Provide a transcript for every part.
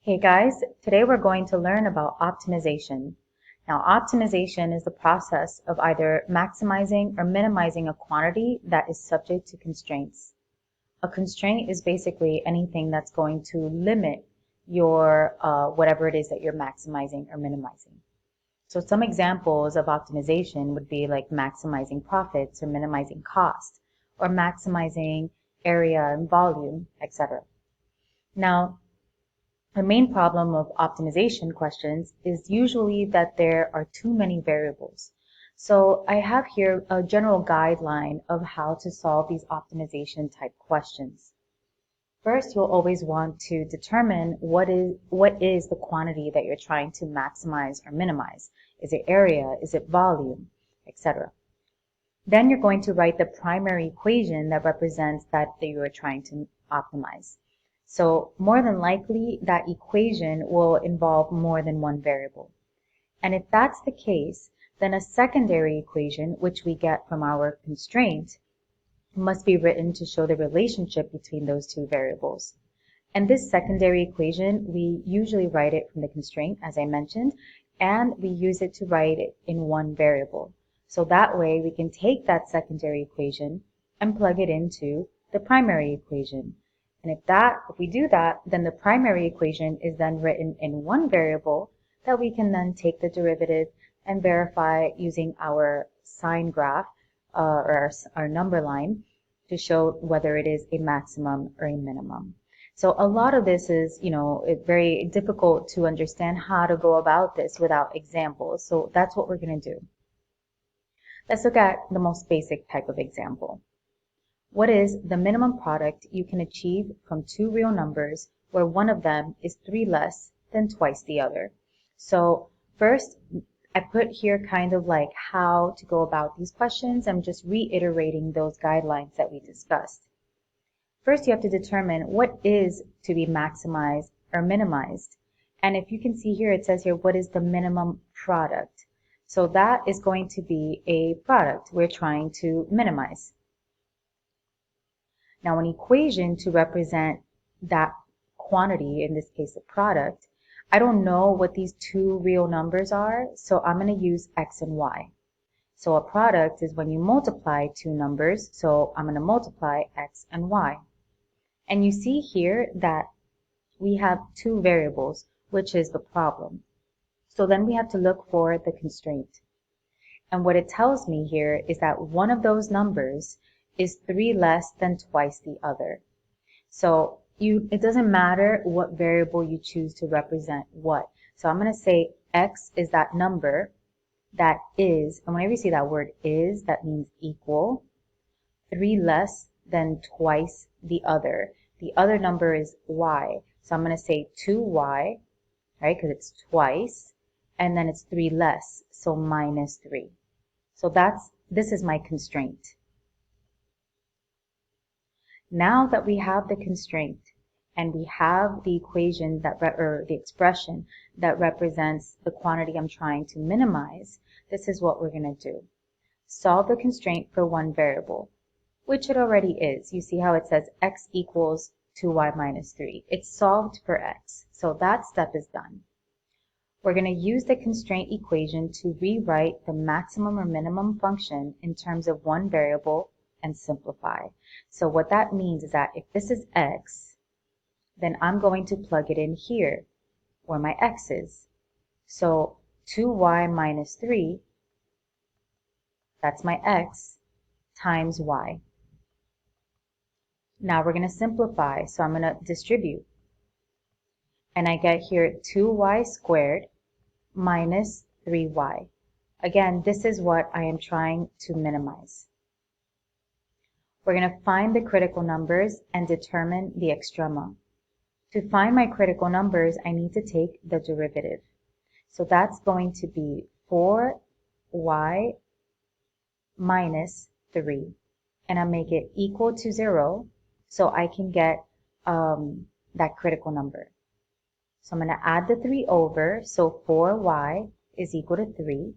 Hey guys, today we're going to learn about optimization. Now, optimization is the process of either maximizing or minimizing a quantity that is subject to constraints. A constraint is basically anything that's going to limit your whatever it is that you're maximizing or minimizing. So some examples of optimization would be like maximizing profits or minimizing cost or maximizing area and volume, etc. Now, the main problem of optimization questions is usually that there are too many variables. So I have here a general guideline of how to solve these optimization type questions. First, you'll always want to determine what is the quantity that you're trying to maximize or minimize. Is it area? Is it volume? Etc. Then you're going to write the primary equation that represents that you are trying to optimize. So more than likely, that equation will involve more than one variable. And if that's the case, then a secondary equation, which we get from our constraint, must be written to show the relationship between those two variables. And this secondary equation, we usually write it from the constraint, as I mentioned, and we use it to write it in one variable. So that way we can take that secondary equation and plug it into the primary equation. And if we do that, then the primary equation is then written in one variable that we can then take the derivative and verify using our sign graph or our number line to show whether it is a maximum or a minimum. So a lot of this is, very difficult to understand how to go about this without examples. So that's what we're going to do. Let's look at the most basic type of example. What is the minimum product you can achieve from two real numbers where one of them is 3 less than twice the other? So first, I put here kind of like how to go about these questions. I'm just reiterating those guidelines that we discussed. First, you have to determine what is to be maximized or minimized. And if you can see here, it says here, what is the minimum product? So that is going to be a product we're trying to minimize. Now, an equation to represent that quantity, in this case a product, I don't know what these two real numbers are, so I'm going to use x and y. So a product is when you multiply two numbers, so I'm going to multiply x and y. And you see here that we have two variables, which is the problem. So then we have to look for the constraint. And what it tells me here is that one of those numbers is 3 less than twice the other. So it doesn't matter what variable you choose to represent what. So I'm going to say x is that number that is, and whenever you see that word is, that means equal, 3 less than twice the other. The other number is y. So I'm going to say 2y, right, because it's twice, and then it's 3 less, so minus 3. So this is my constraint. Now that we have the constraint and we have the equation or the expression that represents the quantity I'm trying to minimize, this is what we're going to do. Solve the constraint for one variable, which it already is. You see how it says x equals 2y minus 3. It's solved for x, so that step is done. We're going to use the constraint equation to rewrite the maximum or minimum function in terms of one variable and simplify. So what that means is that if this is x, then I'm going to plug it in here where my x is. So 2y minus 3, that's my x, times y. Now we're going to simplify, so I'm going to distribute. And I get here 2y squared minus 3y. Again, this is what I am trying to minimize. We're going to find the critical numbers and determine the extrema. To find my critical numbers, I need to take the derivative. So that's going to be 4y minus 3. And I make it equal to 0 so I can get that critical number. So I'm going to add the 3 over, so 4y is equal to 3.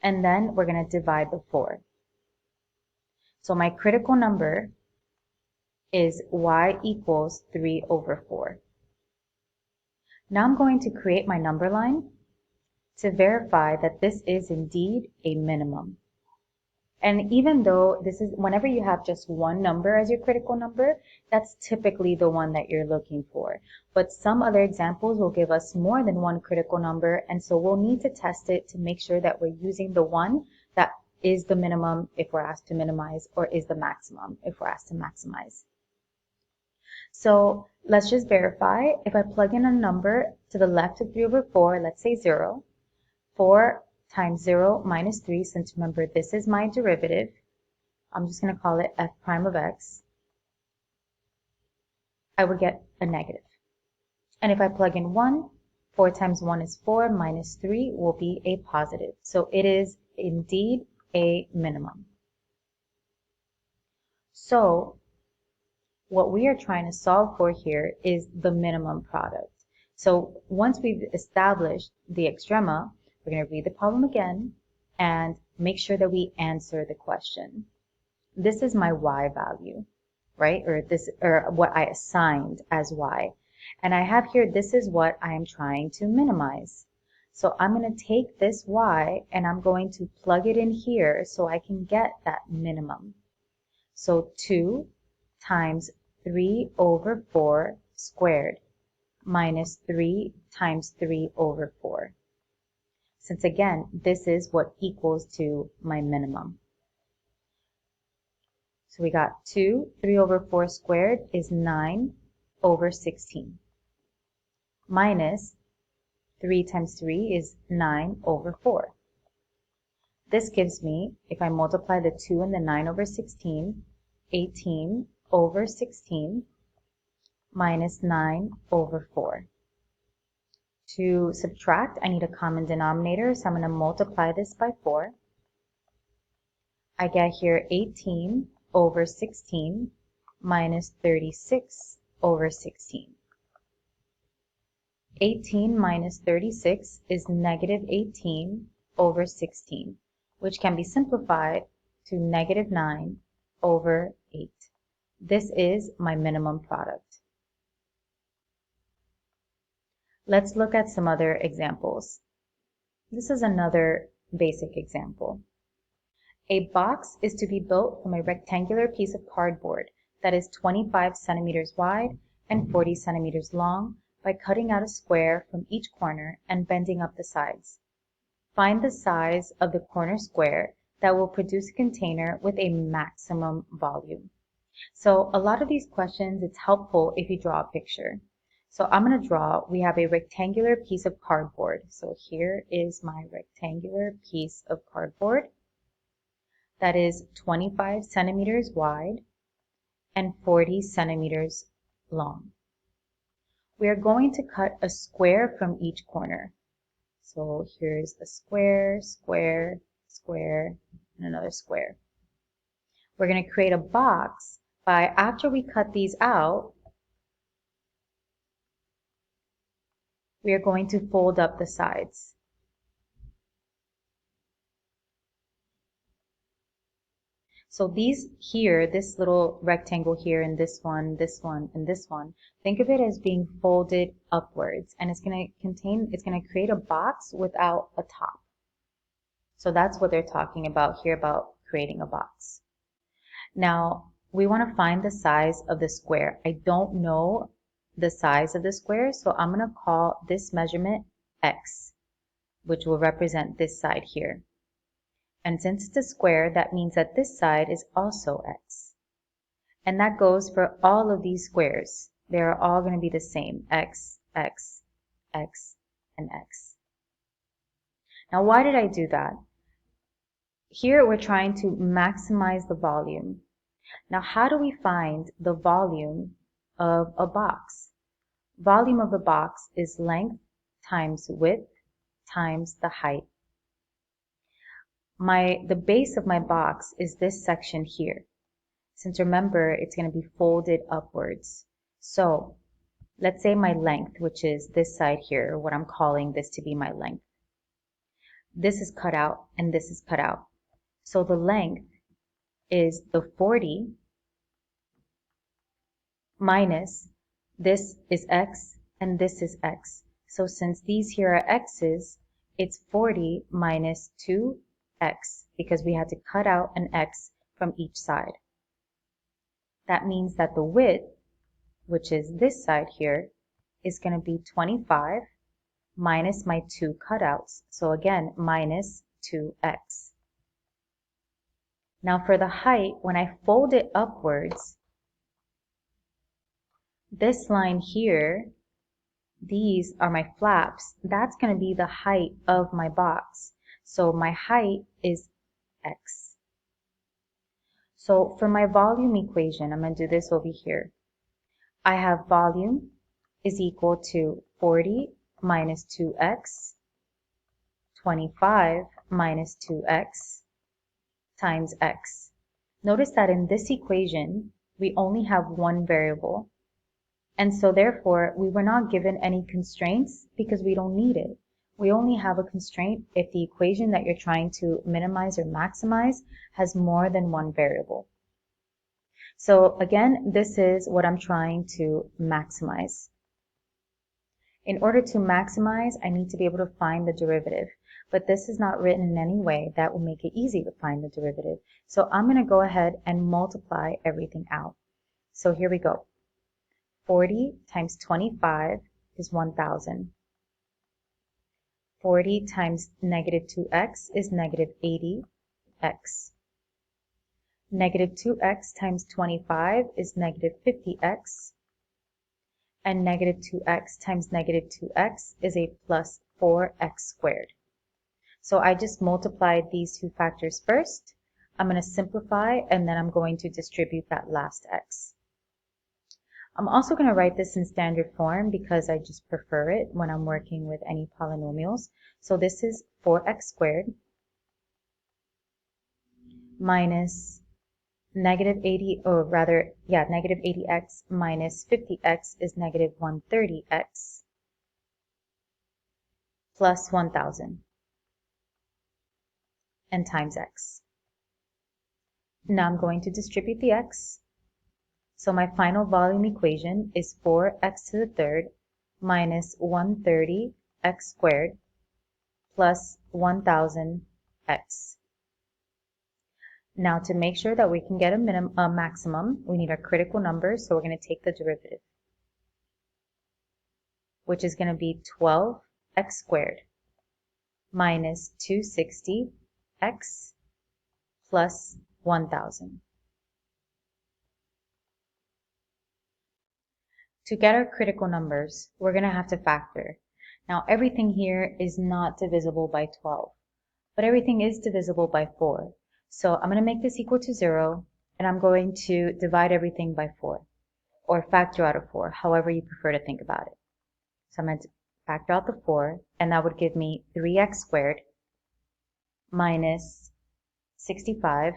And then we're going to divide the 4. So my critical number is y equals 3 over 4. Now I'm going to create my number line to verify that this is indeed a minimum. And even though this is, whenever you have just one number as your critical number, that's typically the one that you're looking for. But some other examples will give us more than one critical number, and so we'll need to test it to make sure that we're using the one that is the minimum if we're asked to minimize, or is the maximum if we're asked to maximize. So let's just verify. If I plug in a number to the left of 3 over 4, let's say 0, 4 times 0 minus 3, since remember this is my derivative, I'm just going to call it f prime of x, I would get a negative. And if I plug in 1, 4 times 1 is 4, minus 3 will be a positive. So it is indeed a minimum. So what we are trying to solve for here is the minimum product. So once we've established the extrema, we're going to read the problem again and make sure that we answer the question. This is my y value, right? Or what I assigned as y. And I have here, this is what I am trying to minimize. So I'm going to take this y and I'm going to plug it in here so I can get that minimum. So 2 times 3 over 4 squared minus 3 times 3 over 4. Since again, this is what equals to my minimum. So we got 2, 3 over 4 squared is 9 over 16. Minus 3 times 3 is 9 over 4. This gives me, if I multiply the 2 and the 9 over 16, 18 over 16 minus 9 over 4. To subtract, I need a common denominator, so I'm going to multiply this by 4. I get here 18 over 16 minus 36 over 16. 18 minus 36 is negative 18 over 16, which can be simplified to negative 9 over 8. This is my minimum product. Let's look at some other examples. This is another basic example. A box is to be built from a rectangular piece of cardboard that is 25 centimeters wide and 40 centimeters long by cutting out a square from each corner and bending up the sides. Find the size of the corner square that will produce a container with a maximum volume. So a lot of these questions, it's helpful if you draw a picture. So I'm going to draw, we have a rectangular piece of cardboard. So here is my rectangular piece of cardboard that is 25 centimeters wide and 40 centimeters long. We are going to cut a square from each corner. So here's a square, square, square, and another square. We're going to create a box by, after we cut these out, we are going to fold up the sides. So these here, this little rectangle here, and this one, and this one, think of it as being folded upwards, and it's going to create a box without a top. So that's what they're talking about here, about creating a box. Now, we want to find the size of the square. I don't know the size of the square, so I'm going to call this measurement x, which will represent this side here. And since it's a square, that means that this side is also x. And that goes for all of these squares. They're all going to be the same, x, x, x, and x. Now, why did I do that? Here we're trying to maximize the volume. Now, how do we find the volume of a box? Volume of the box is length times width times the height. The base of my box is this section here. Since remember, it's going to be folded upwards. So let's say my length, which is this side here, or what I'm calling this to be my length. This is cut out and this is cut out. So the length is the 40 minus this is x and this is x. So since these here are x's, it's 40 minus 2x because we had to cut out an x from each side. That means that the width, which is this side here, is going to be 25 minus my 2 cutouts. So again, minus 2x. Now for the height, when I fold it upwards, this line here, these are my flaps. That's going to be the height of my box. So my height is x. So for my volume equation, I'm going to do this over here. I have volume is equal to 40 minus 2x, 25 minus 2x times x. Notice that in this equation, we only have one variable. And so therefore, we were not given any constraints because we don't need it. We only have a constraint if the equation that you're trying to minimize or maximize has more than one variable. So again, this is what I'm trying to maximize. In order to maximize, I need to be able to find the derivative. But this is not written in any way that will make it easy to find the derivative. So I'm going to go ahead and multiply everything out. So here we go. 40 times 25 is 1,000. 40 times negative 2x is negative 80x. Negative 2x times 25 is negative 50x. And negative 2x times negative 2x is a plus 4x squared. So I just multiplied these two factors first. I'm going to simplify and then I'm going to distribute that last x. I'm also going to write this in standard form because I just prefer it when I'm working with any polynomials. So this is 4x squared minus negative 80, or rather, negative 80x minus 50x is negative 130x plus 1,000 and times x. Now I'm going to distribute the x. So my final volume equation is 4x to the third minus 130x squared plus 1,000x. Now to make sure that we can get a maximum, we need our critical numbers, so we're going to take the derivative, which is going to be 12x squared minus 260x plus 1,000. To get our critical numbers, we're going to have to factor. Now everything here is not divisible by 12, but everything is divisible by 4. So I'm going to make this equal to 0, and I'm going to divide everything by 4, or factor out of 4, however you prefer to think about it. So I'm going to factor out the 4, and that would give me 3x squared minus 65x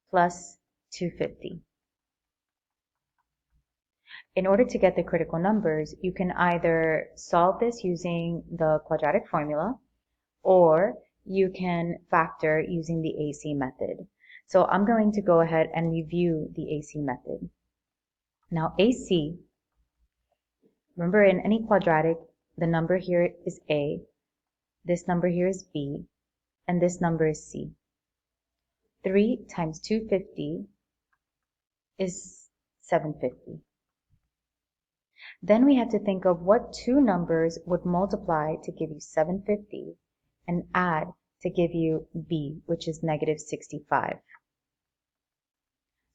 plus 250. In order to get the critical numbers, you can either solve this using the quadratic formula, or you can factor using the AC method. So I'm going to go ahead and review the AC method. Now AC, remember in any quadratic, the number here is A, this number here is B, and this number is C. 3 times 250 is 750. Then we have to think of what two numbers would multiply to give you 750 and add to give you B, which is negative 65.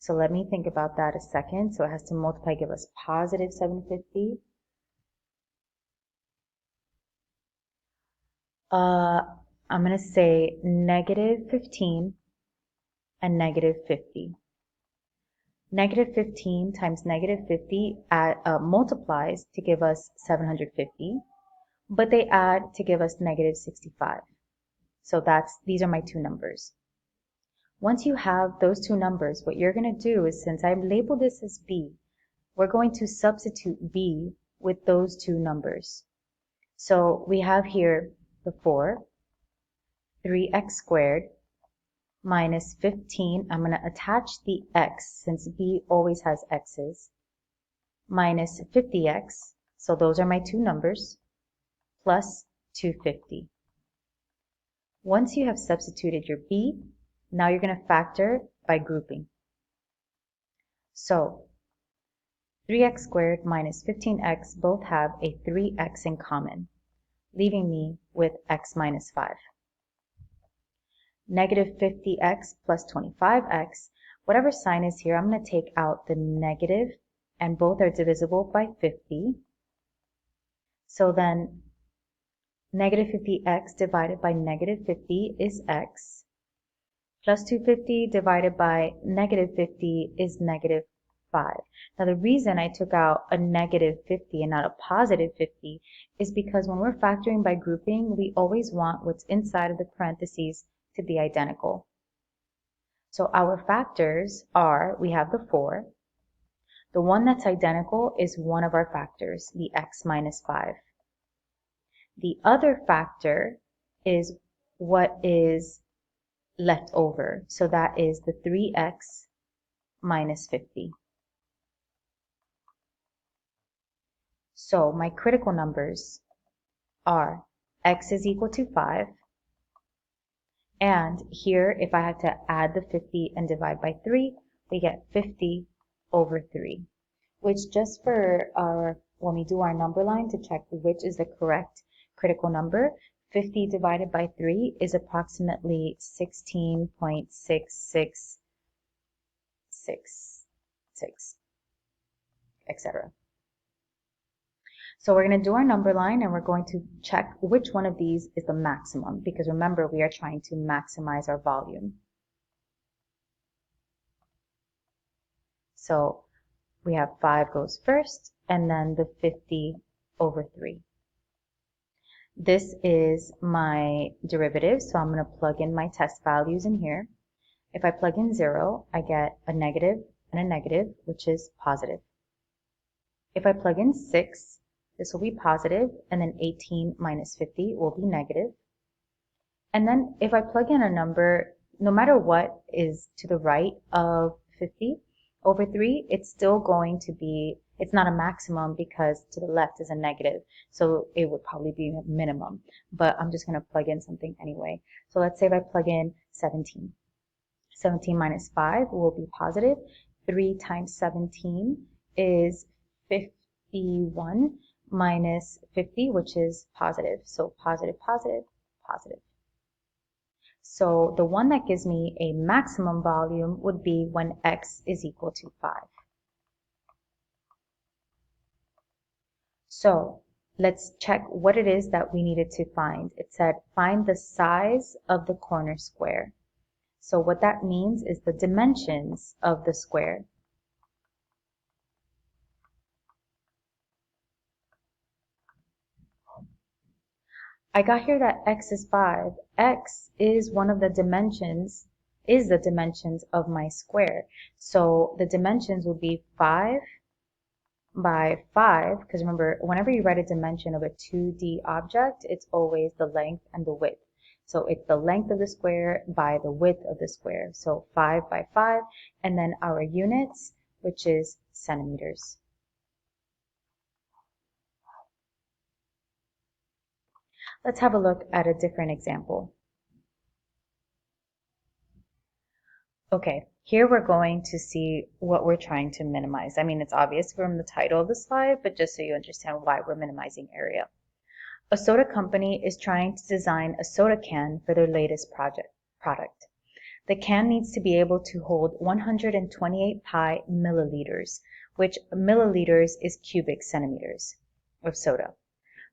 So let me think about that a second. So it has to multiply, give us positive 750. I'm going to say negative 15 and negative 50. Negative 15 times negative 50 multiplies to give us 750, but they add to give us negative 65. So these are my two numbers. Once you have those two numbers, what you're going to do is, since I labeled this as B, we're going to substitute B with those two numbers. So we have here the 4, 3x squared, minus 15, I'm going to attach the x since B always has x's, minus 50x, so those are my two numbers, plus 250. Once you have substituted your b, now you're going to factor by grouping. So 3x squared minus 15x both have a 3x in common, leaving me with x minus 5. Negative 50x plus 25x, whatever sign is here, I'm going to take out the negative, and both are divisible by 50. So then negative 50x divided by negative 50 is x, plus 250 divided by negative 50 is negative 5. Now the reason I took out a negative 50 and not a positive 50 is because when we're factoring by grouping, we always want what's inside of the parentheses to be identical. So our factors are, we have the 4. The one that's identical is one of our factors, the x minus 5. The other factor is what is left over. So that is the 3x minus 50. So my critical numbers are x is equal to 5. And here, if I had to add the 50 and divide by 3, we get 50 over 3, which just for when we do our number line to check which is the correct critical number, 50 divided by 3 is approximately 16.666, etc. So we're going to do our number line and we're going to check which one of these is the maximum, because remember, we are trying to maximize our volume. So we have 5 goes first, and then the 50 over 3. This is my derivative, so I'm going to plug in my test values in here. If I plug in 0, I get a negative and a negative, which is positive. If I plug in 6, this will be positive, and then 18 minus 50 will be negative. And then if I plug in a number, no matter what is to the right of 50 over 3, it's still going to be, it's not a maximum because to the left is a negative. So it would probably be a minimum. But I'm just going to plug in something anyway. So let's say if I plug in 17. 17 minus 5 will be positive. 3 times 17 is 51. Minus 50, which is positive. So positive, positive, positive. So the one that gives me a maximum volume would be when x is equal to 5. So let's check what it is that we needed to find. It said find the size of the corner square. So what that means is the dimensions of the square. I got here that x is 5. X is one of the dimensions, is the dimensions of my square. So the dimensions would be 5 by 5, because remember, whenever you write a dimension of a 2D object, it's always the length and the width. So it's the length of the square by the width of the square. So 5 by 5, and then our units, which is centimeters. Let's have a look at a different example. Okay, here we're going to see what we're trying to minimize. I mean, it's obvious from the title of the slide, but just so you understand why we're minimizing area. A soda company is trying to design a soda can for their latest product. The can needs to be able to hold 128 pi milliliters, which milliliters is cubic centimeters of soda.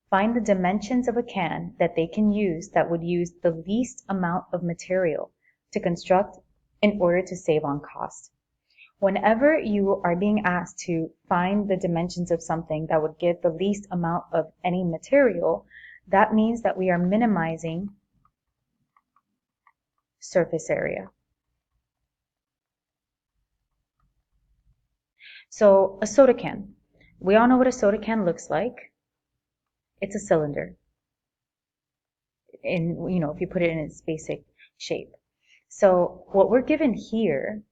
Find the dimensions of a can that they can use that would use the least amount of material to construct in order to save on cost. Whenever you are being asked to find the dimensions of something that would give the least amount of any material, that means that we are minimizing surface area. So a soda can. We all know what a soda can looks like. It's a cylinder. If you put it in its basic shape. So what we're given here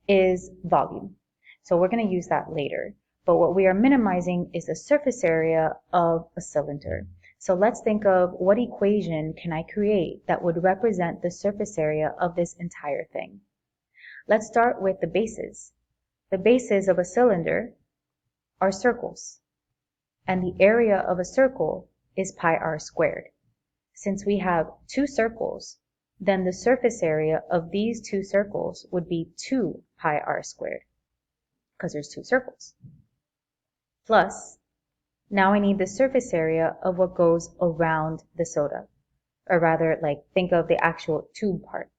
is volume. So we're going to use that later. But what we are minimizing is the surface area of a cylinder. So let's think of what equation can I create that would represent the surface area of this entire thing. Let's start with the bases. The bases of a cylinder are circles, and the area of a circle is pi r squared. Since we have two circles, then the surface area of these two circles would be 2 pi r squared, because there's two circles. Plus, now I need the surface area of what goes around the soda, or rather, like, think of the actual tube part.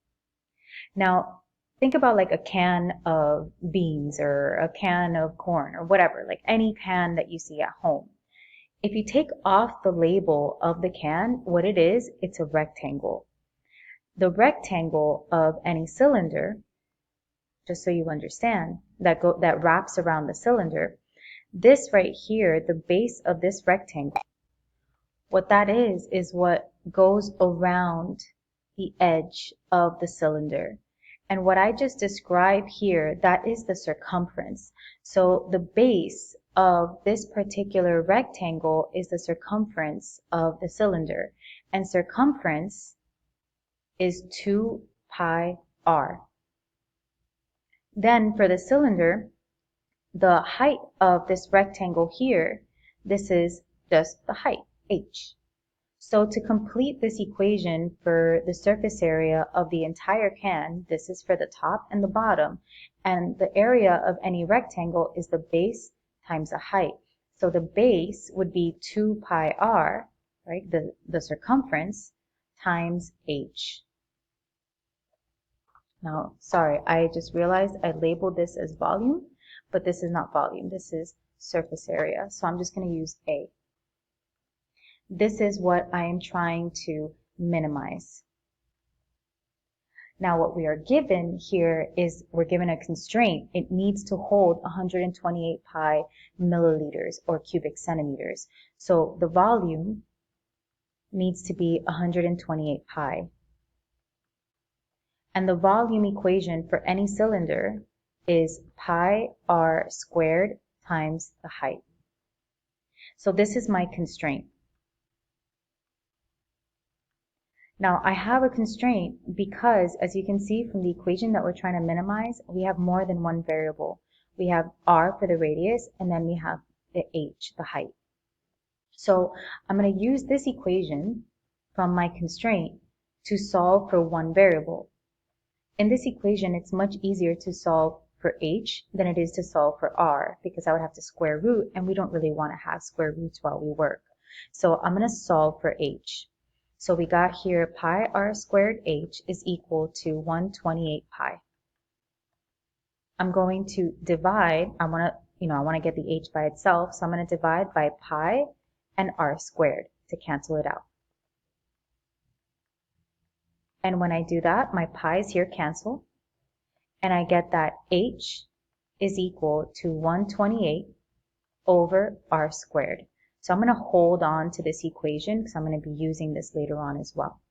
Now, think about like a can of beans or a can of corn or whatever, like any can that you see at home. If you take off the label of the can, what it is, it's a rectangle. The rectangle of any cylinder, just so you understand, that wraps around the cylinder, this right here, the base of this rectangle, what that is what goes around the edge of the cylinder. And what I just described here, that is the circumference. So the base of this particular rectangle is the circumference of the cylinder. And circumference is 2 pi r. Then for the cylinder, the height of this rectangle here, this is just the height, h. So to complete this equation for the surface area of the entire can, this is for the top and the bottom, and the area of any rectangle is the base times the height. So the base would be 2 pi r, right, the circumference, times h. Now, sorry, I just realized I labeled this as volume, but this is not volume, this is surface area. So I'm just going to use A. This is what I am trying to minimize. Now what we are given here is we're given a constraint. It needs to hold 128 pi milliliters or cubic centimeters. So the volume needs to be 128 pi. And the volume equation for any cylinder is pi r squared times the height. So this is my constraint. Now I have a constraint because, as you can see from the equation that we're trying to minimize, we have more than one variable. We have r for the radius, and then we have the h, the height. So I'm going to use this equation from my constraint to solve for one variable. In this equation, it's much easier to solve for h than it is to solve for r, because I would have to square root, and we don't really want to have square roots while we work. So I'm going to solve for h. So we got here pi r squared h is equal to 128 pi. I'm going to divide, I want to get the h by itself, so I'm going to divide by pi and r squared to cancel it out. And when I do that, my pi's here cancel, and I get that h is equal to 128 over r squared. So I'm going to hold on to this equation because I'm going to be using this later on as well.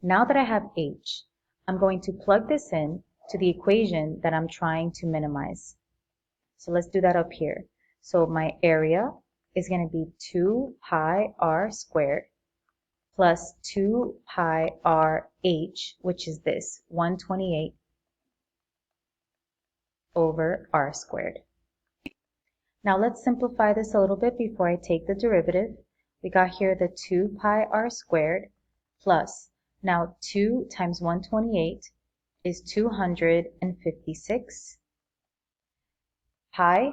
Now that I have h, I'm going to plug this in to the equation that I'm trying to minimize. So let's do that up here. So my area is going to be 2 pi r squared plus 2 pi r h, which is this, 128 over r squared. Now let's simplify this a little bit before I take the derivative. We got here the 2 pi r squared plus, now 2 times 128 is 256 pi,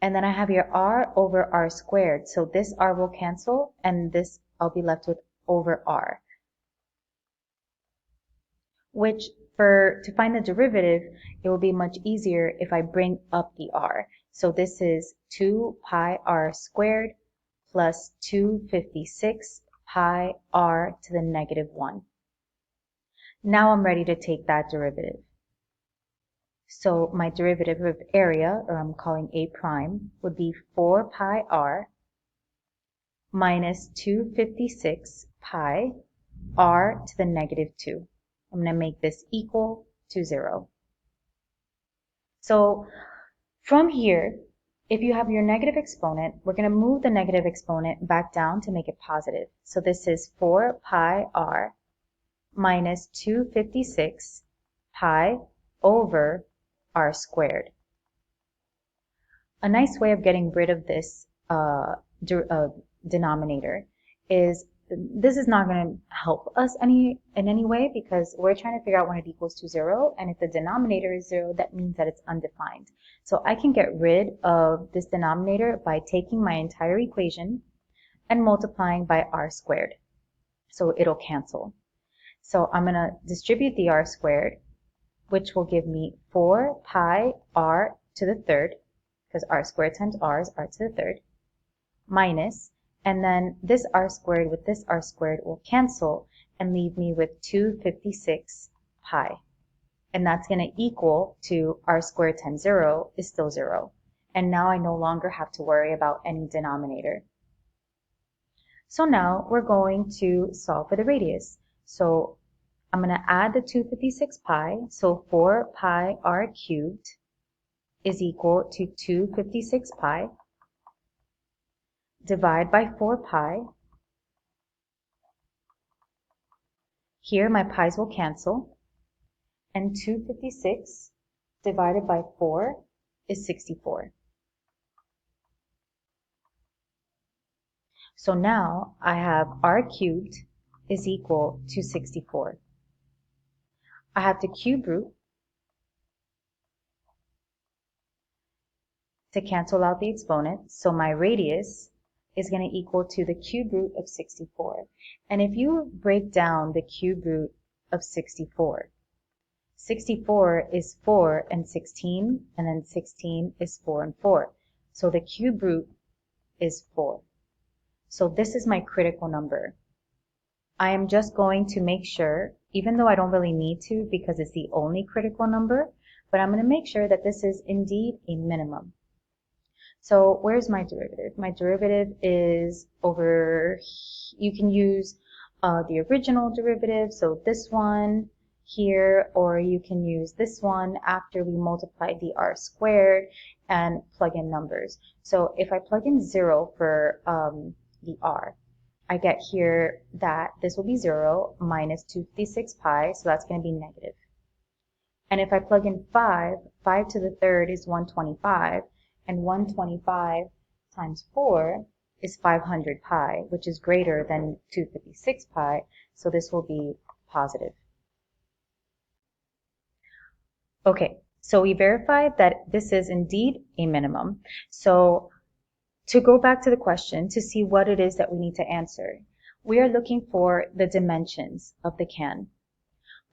and then I have here r over r squared. So this r will cancel, and this I'll be left with over r. Which, to find the derivative, it will be much easier if I bring up the r. So this is 2 pi r squared plus 256 pi r to the negative 1. Now I'm ready to take that derivative. So my derivative of area, or I'm calling A prime, would be 4 pi r minus 256 pi r to the negative 2. I'm going to make this equal to 0. So from here, if you have your negative exponent, we're going to move the negative exponent back down to make it positive. So this is 4 pi r minus 256 pi over r squared. A nice way of getting rid of this denominator is this is not going to help us in any way because we're trying to figure out when it equals to 0, and if the denominator is 0, that means that it's undefined. So I can get rid of this denominator by taking my entire equation and multiplying by r squared. So it'll cancel. So I'm going to distribute the r squared, which will give me 4 pi r to the third, because r squared times r is r to the third, minus, and then this r squared with this r squared will cancel and leave me with 256 pi. And that's going to equal to r squared times 0 is still 0. And now I no longer have to worry about any denominator. So now we're going to solve for the radius. So I'm going to add the 256 pi, so 4 pi r cubed is equal to 256 pi. Divide by 4 pi. Here my pi's will cancel, and 256 divided by 4 is 64. So now I have r cubed is equal to 64. I have to cube root to cancel out the exponent, so my radius is going to equal to the cube root of 64. And if you break down the cube root of 64, 64 is 4 and 16, and then 16 is 4 and 4. So the cube root is 4. So this is my critical number. I am just going to make sure, even though I don't really need to because it's the only critical number, but I'm going to make sure that this is indeed a minimum. So where's my derivative? My derivative is over, you can use the original derivative, so this one here, or you can use this one after we multiply the r squared and plug in numbers. So if I plug in 0 for the r, I get here that this will be 0 minus 256 pi, so that's going to be negative. And if I plug in 5 to the third is 125, and 125 times 4 is 500 pi, which is greater than 256 pi, so this will be positive. Okay, so we verified that this is indeed a minimum. So to go back to the question to see what it is that we need to answer, we are looking for the dimensions of the can.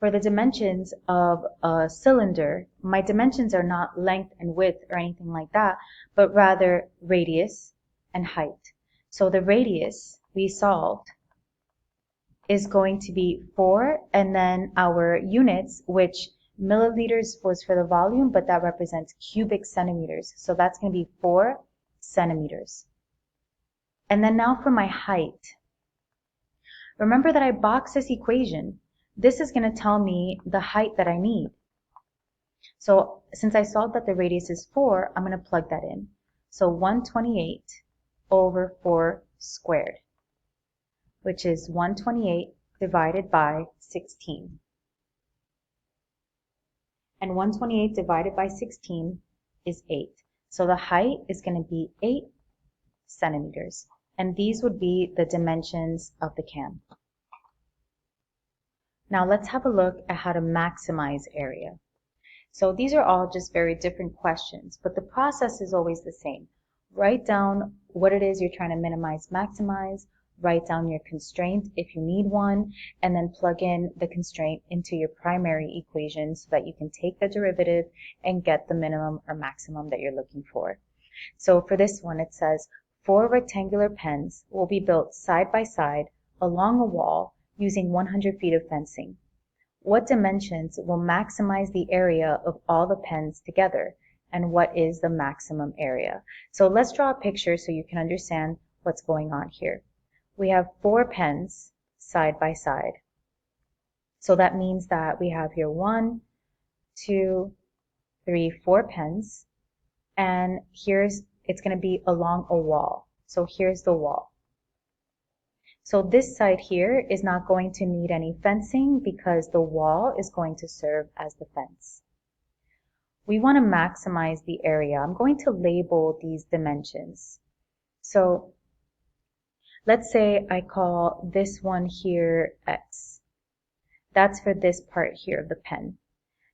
For the dimensions of a cylinder, my dimensions are not length and width or anything like that, but rather radius and height. So the radius we solved is going to be 4, and then our units, which milliliters was for the volume, but that represents cubic centimeters. So that's going to be 4 centimeters. And then now for my height. Remember that I boxed this equation. This is going to tell me the height that I need. So since I saw that the radius is 4, I'm going to plug that in. So 128 over 4 squared, which is 128 divided by 16. And 128 divided by 16 is 8. So the height is going to be 8 centimeters. And these would be the dimensions of the can. Now let's have a look at how to maximize area. So these are all just very different questions, but the process is always the same. Write down what it is you're trying to minimize, maximize, write down your constraint if you need one, and then plug in the constraint into your primary equation so that you can take the derivative and get the minimum or maximum that you're looking for. So for this one, it says 4 rectangular pens will be built side by side along a wall using 100 feet of fencing. What dimensions will maximize the area of all the pens together, and what is the maximum area? So let's draw a picture so you can understand what's going on here. We have 4 pens side by side. So that means that we have here 1, 2, 3, 4 pens, and it's going to be along a wall. So here's the wall. So this side here is not going to need any fencing because the wall is going to serve as the fence. We want to maximize the area. I'm going to label these dimensions. So let's say I call this one here X. That's for this part here of the pen.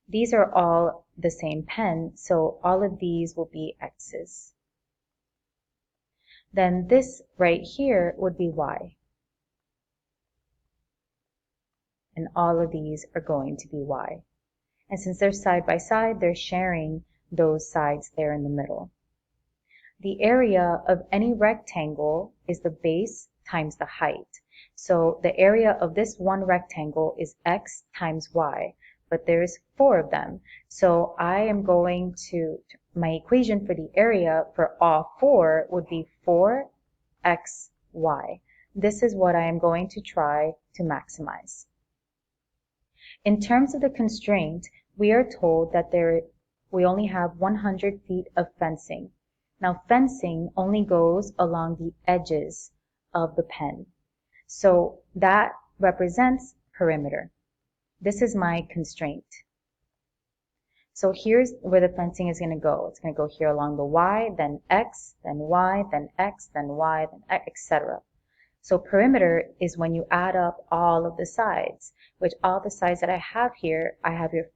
These are all the same pen, so all of these will be X's. Then this right here would be Y. And all of these are going to be Y. And since they're side by side, they're sharing those sides there in the middle. The area of any rectangle is the base times the height. So the area of this one rectangle is X times Y, but there's 4 of them. So I am going to, my equation for the area for all 4 would be 4xy. This is what I am going to try to maximize. In terms of the constraint, we are told that we only have 100 feet of fencing. Now fencing only goes along the edges of the pen. So that represents perimeter. This is my constraint. So here's where the fencing is going to go. It's going to go here along the Y, then X, then Y, then X, then Y, then X, etc. So perimeter is when you add up all of the sides, which all the sides that I have here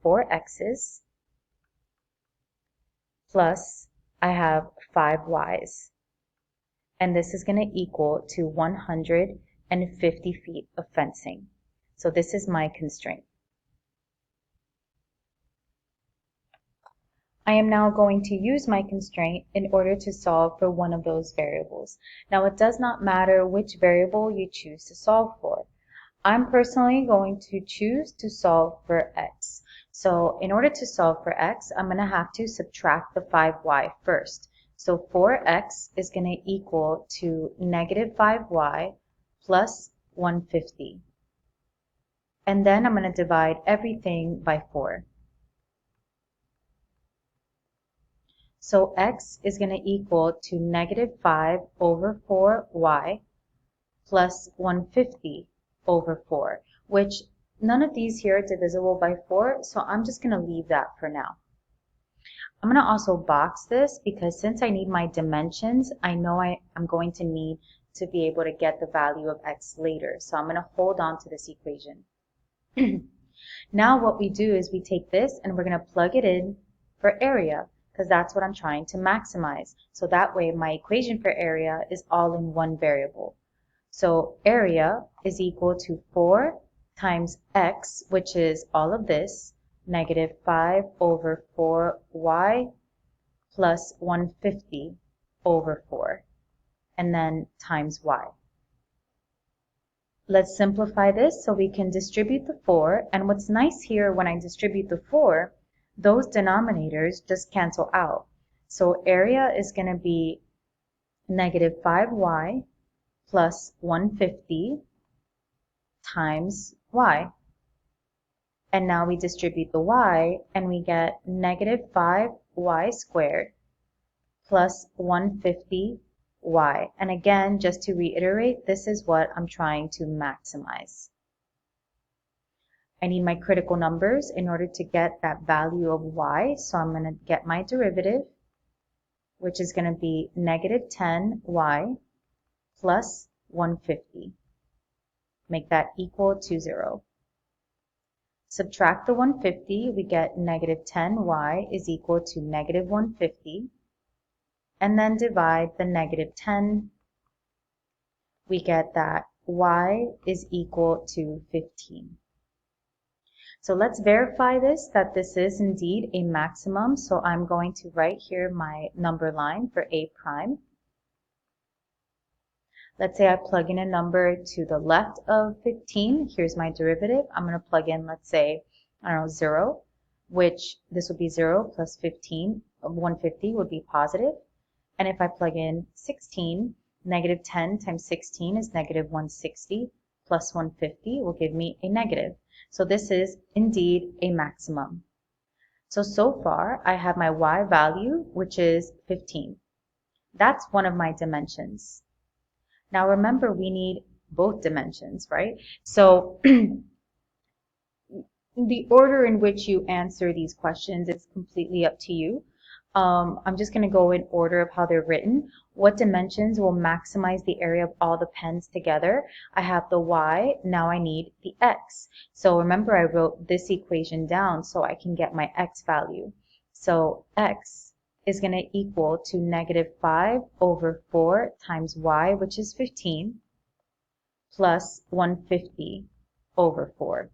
4 X's plus I have 5 Y's. And this is going to equal to 150 feet of fencing. So this is my constraint. I am now going to use my constraint in order to solve for one of those variables. Now it does not matter which variable you choose to solve for. I'm personally going to choose to solve for X. So in order to solve for X, I'm going to have to subtract the 5Y first. So 4X is going to equal to negative 5Y plus 150. And then I'm going to divide everything by 4. So X is going to equal to negative 5 over 4Y plus 150 over 4, which none of these here are divisible by 4, so I'm just going to leave that for now. I'm going to also box this because since I need my dimensions, I know I'm going to need to be able to get the value of X later, so I'm going to hold on to this equation. Now what we do is we take this and we're going to plug it in for area, because that's what I'm trying to maximize. So that way my equation for area is all in one variable. So area is equal to 4 times X, which is all of this, negative 5 over 4Y plus 150 over 4, and then times Y. Let's simplify this so we can distribute the 4, and what's nice here when I distribute the 4, those denominators just cancel out. So area is going to be negative 5Y plus 150 times Y. And now we distribute the Y and we get negative 5Y squared plus 150Y. And again, just to reiterate, this is what I'm trying to maximize. I need my critical numbers in order to get that value of Y. So I'm going to get my derivative, which is going to be negative 10Y plus 150. Make that equal to 0. Subtract the 150, we get negative 10Y is equal to negative 150. And then divide the negative 10, we get that Y is equal to 15. So let's verify this, that this is indeed a maximum. So I'm going to write here my number line for A prime. Let's say I plug in a number to the left of 15. Here's my derivative. I'm going to plug in, let's say, 0, which this would be 0 plus 15, 150 would be positive. And if I plug in 16, negative 10 times 16 is negative 160 plus 150 will give me a negative. So this is indeed a maximum. So far I have my y value, which is 15. That's one of my dimensions. Now remember, we need both dimensions, right? So the order in which you answer these questions is completely up to you. I'm just going to go in order of how they're written. What dimensions will maximize the area of all the pens together? I have the y, now I need the x. So remember, I wrote this equation down so I can get my x value. So x is going to equal to negative 5 over 4 times y, which is 15, plus 150 over 4.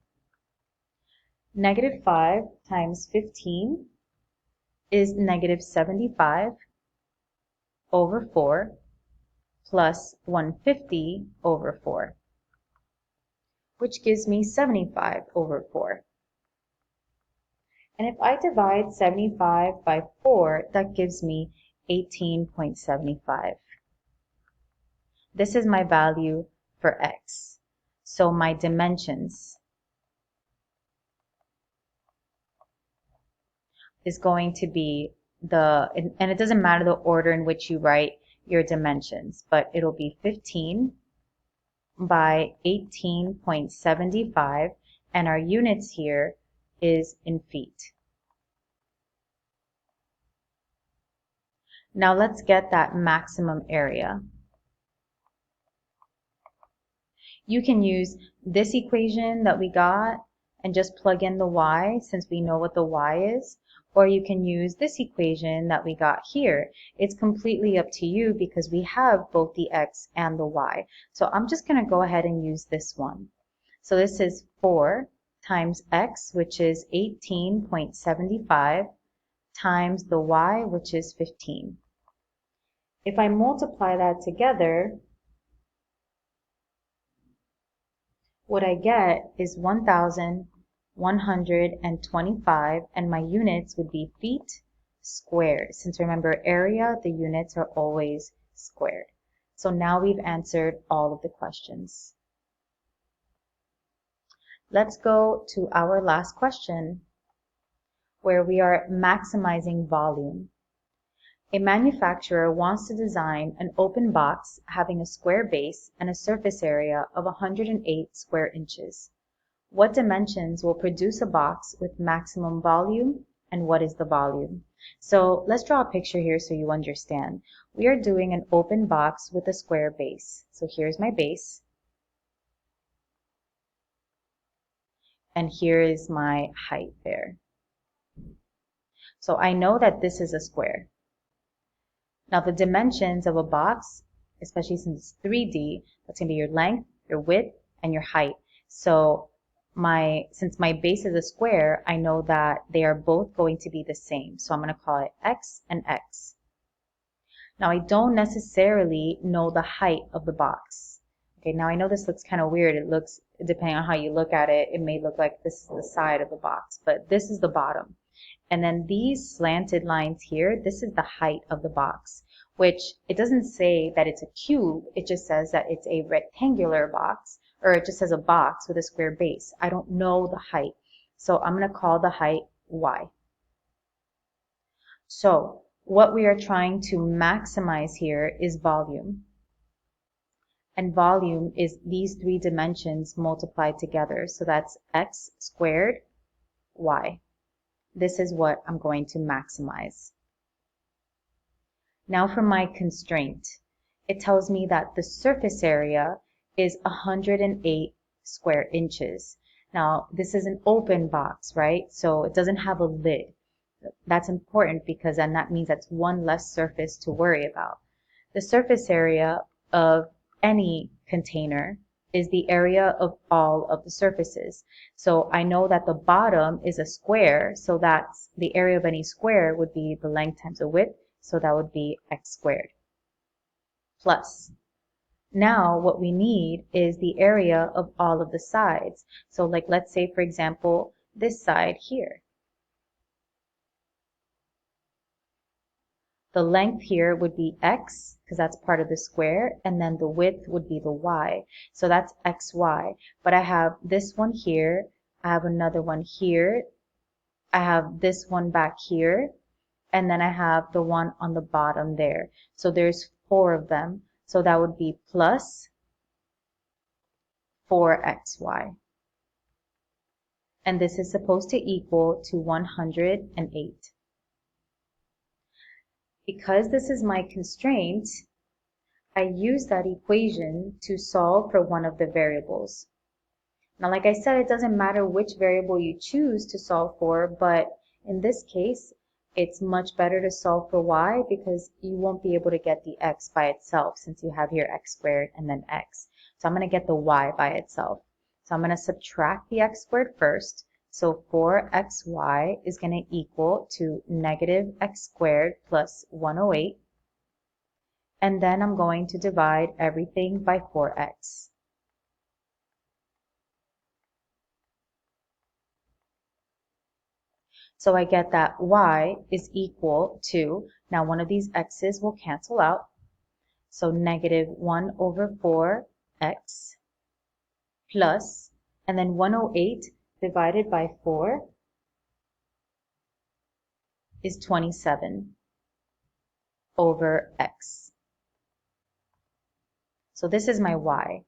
Negative 5 times 15 is negative 75 over 4 plus 150 over 4, which gives me 75 over 4. And if I divide 75 by 4, that gives me 18.75. This is my value for x. So my dimensions is going to be and it doesn't matter the order in which you write your dimensions, but it'll be 15 by 18.75, and our units here is in feet. Now let's get that maximum area. You can use this equation that we got and just plug in the y, since we know what the y is, or you can use this equation that we got here. It's completely up to you because we have both the x and the y. So I'm just going to go ahead and use this one. So this is 4 times x, which is 18.75, times the y, which is 15. If I multiply that together, what I get is 1,125, and my units would be feet squared. Since remember, area, the units are always squared. So now we've answered all of the questions. Let's go to our last question, where we are maximizing volume. A manufacturer wants to design an open box having a square base and a surface area of 108 square inches. What dimensions will produce a box with maximum volume, and what is the volume? So let's draw a picture here so you understand. We are doing an open box with a square base. So here's my base, and here is my height there. So I know that this is a square. Now the dimensions of a box, especially since it's 3D, that's going to be your length, your width, and your height. So since my base is a square, I know that they are both going to be the same. So I'm going to call it x and x. Now I don't necessarily know the height of the box. Okay, now I know this looks kind of weird. It looks, depending on how you look at it, it may look like this is the side of the box, but this is the bottom. And then these slanted lines here, this is the height of the box, which it doesn't say that it's a cube. It just says that it's a rectangular box, or it just says a box with a square base. I don't know the height. So I'm going to call the height y. So what we are trying to maximize here is volume. And volume is these three dimensions multiplied together. So that's x squared, y. This is what I'm going to maximize. Now for my constraint. It tells me that the surface area is 108 square inches. Now this is an open box, right? So it doesn't have a lid. That's important because then that means that's one less surface to worry about. The surface area of any container is the area of all of the surfaces. So I know that the bottom is a square, so that's the area of any square would be the length times the width, so that would be x squared. Plus, now what we need is the area of all of the sides. So like let's say for example this side here. The length here would be x, because that's part of the square, and then the width would be the y. So that's xy. But I have this one here, I have another one here, I have this one back here, and then I have the one on the bottom there. So there's 4 of them. So that would be plus 4xy. And this is supposed to equal to 108. Because this is my constraint, I use that equation to solve for one of the variables. Now, like I said, it doesn't matter which variable you choose to solve for, but in this case, it's much better to solve for y because you won't be able to get the x by itself since you have here x squared and then x. So I'm going to get the y by itself. So I'm going to subtract the x squared first. So 4xy is going to equal to negative x squared plus 108. And then I'm going to divide everything by 4x. So I get that y is equal to, now one of these x's will cancel out. So negative 1 over 4x plus, and then 108 divided by 4 is 27 over x. So this is my y.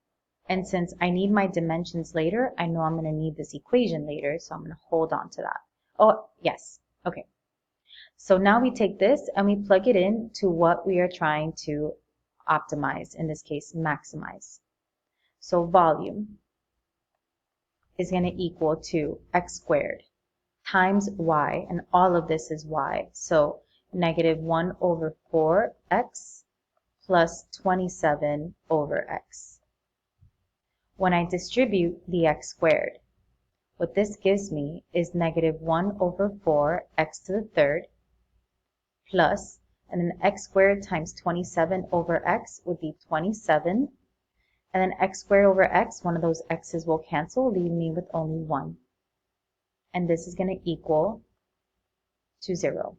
And since I need my dimensions later, I know I'm going to need this equation later, so I'm going to hold on to that. Oh, yes. Okay. So now we take this and we plug it in to what we are trying to optimize, in this case, maximize. So volume is going to equal to x squared times y, and all of this is y. So negative 1 over 4x plus 27 over x. When I distribute the x squared, what this gives me is negative 1 over 4 x to the third plus, and then x squared times 27 over x would be 27. And then x squared over x, one of those x's will cancel, leaving me with only 1. And this is going to equal to 0.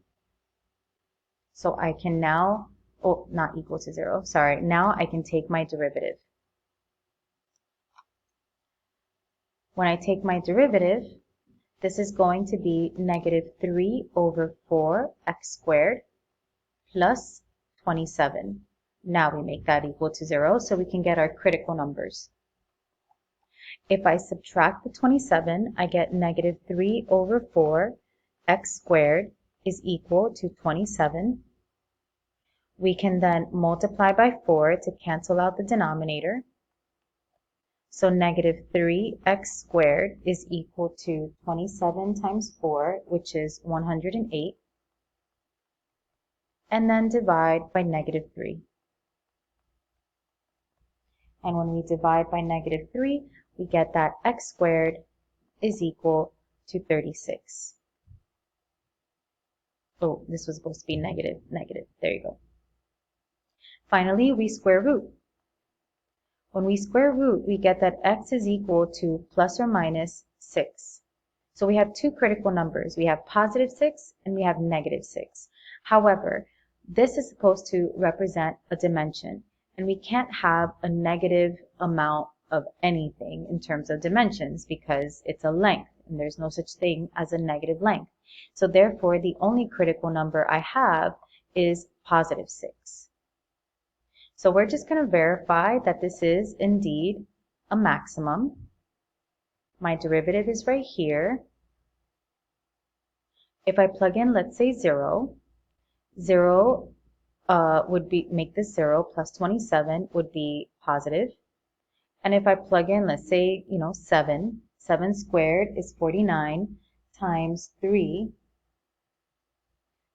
So I can now, oh, not equal to 0, sorry. Now I can take my derivative. When I take my derivative, this is going to be negative 3 over 4 x squared plus 27. Now we make that equal to 0 so we can get our critical numbers. If I subtract the 27, I get negative 3 over 4 x squared is equal to 27. We can then multiply by 4 to cancel out the denominator. So negative 3x squared is equal to 27 times 4, which is 108. And then divide by negative 3. And when we divide by negative 3, we get that x squared is equal to 36. Oh, this was supposed to be negative. There you go. Finally, we square root. When we square root, we get that x is equal to plus or minus 6. So we have two critical numbers. We have positive 6 and we have negative 6. However, this is supposed to represent a dimension, and we can't have a negative amount of anything in terms of dimensions because it's a length, and there's no such thing as a negative length. So therefore, the only critical number I have is positive 6. So we're just going to verify that this is indeed a maximum. My derivative is right here. If I plug in, let's say 0, 0 would be, make this 0 plus 27 would be positive. And if I plug in, let's say, 7 squared is 49 times 3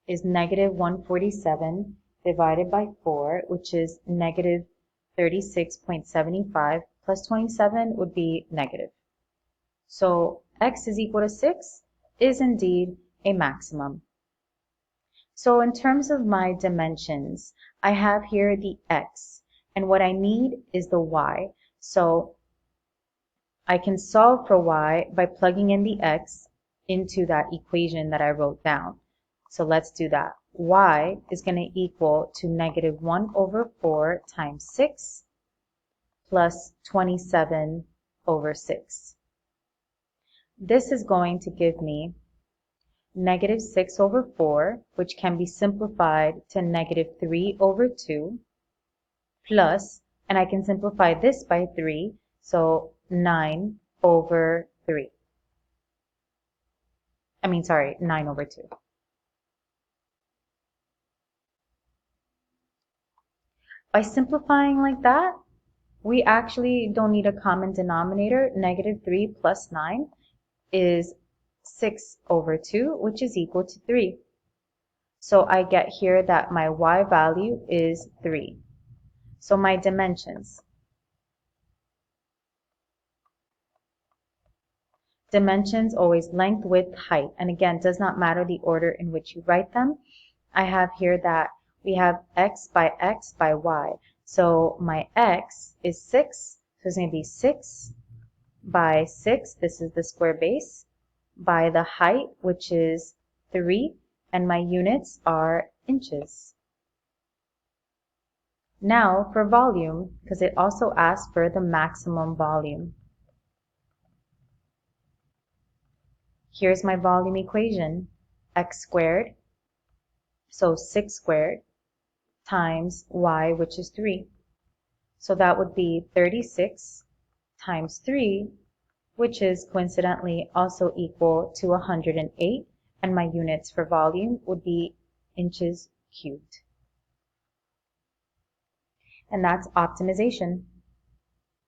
is negative 147 divided by 4, which is negative 36.75 plus 27 would be negative. So x is equal to 6 is indeed a maximum. So in terms of my dimensions, I have here the x, and what I need is the y. So I can solve for y by plugging in the x into that equation that I wrote down. So let's do that. Y is going to equal to negative 1 over 4 times 6 plus 27 over 6. This is going to give me negative 6 over 4, which can be simplified to negative 3 over 2, plus, and I can simplify this by 3, so 9 over 3. 9 over 2. By simplifying like that, we actually don't need a common denominator. Negative 3 plus 9 is 6 over 2, which is equal to 3. So I get here that my y value is 3. So my dimensions. Dimensions always length, width, height. And again, does not matter the order in which you write them. I have here that we have x by y. So my x is 6. So it's going to be 6 by 6. This is the square base. By the height, which is 3. And my units are inches. Now for volume, because it also asks for the maximum volume. Here's my volume equation, x squared, so 6 squared, times y, which is 3. So that would be 36 times 3, which is coincidentally also equal to 108, and my units for volume would be inches cubed. And that's optimization.